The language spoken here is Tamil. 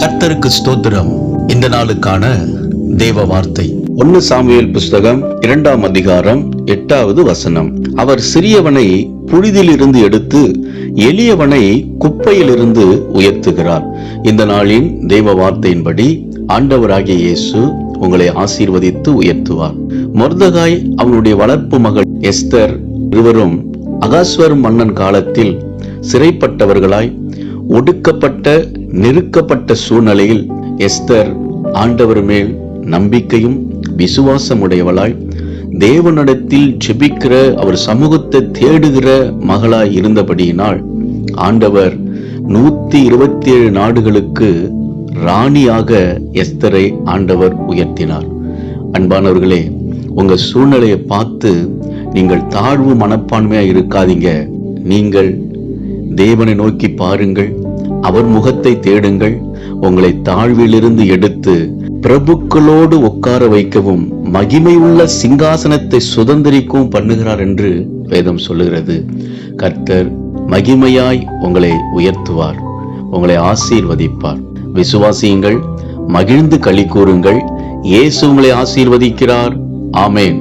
கர்த்தருக்கு ஸ்தோத்திரம். இந்த நாளுக்கான தேவ வார்த்தை 1 சாமுவேல் புஸ்தகம் 2ஆம் அதிகாரம் 8வது வசனம். அவர் சிறியவனை புழுதியிலிருந்து எடுத்து எளியவனை குப்பையிலிருந்து உயர்த்துகிறார். இந்த நாளின் தேவ வார்த்தையின்படி ஆண்டவராகிய இயேசு உங்களை ஆசீர்வதித்து உயர்த்துவார். மொர்தெகாய் அவனுடைய வளர்ப்பு மகள் எஸ்தர் இருவரும் அகாஸ்வரு மன்னன் காலத்தில் சிறைப்பட்டவர்களாய் ஒடுக்கப்பட்ட நெருக்கப்பட்ட சூழ்நிலையில் எஸ்தர் ஆண்டவர் மேல் நம்பிக்கையும் விசுவாசமுடையவளாய் தேவனிடத்தில் ஜெபிக்கிற அவர் சமூகத்தை தேடுகிற மகளாய் இருந்தபடியினால் ஆண்டவர் 127 நாடுகளுக்கு ராணியாக எஸ்தரை ஆண்டவர் உயர்த்தினார். அன்பானவர்களே, உங்க சூழ்நிலையை பார்த்து நீங்கள் தாழ்வு மனப்பான்மையா இருக்காதீங்க. நீங்கள் தேவனை நோக்கி பாருங்கள், அவர் முகத்தை தேடுங்கள். உங்களை தாழ்விலிருந்து எடுத்து பிரபுக்களோடு உட்கார வைக்கவும் மகிமை உள்ள சிங்காசனத்தை சுதந்திரிக்கவும் பண்ணுகிறார் என்று வேதம் சொல்லுகிறது. கர்த்தர் மகிமையாய் உங்களை உயர்த்துவார், உங்களை ஆசீர்வதிப்பார். விசுவாசியுங்கள், மகிழ்ந்து களி கூறுங்கள். இயேசு உங்களை ஆசீர்வதிக்கிறார். ஆமேன்.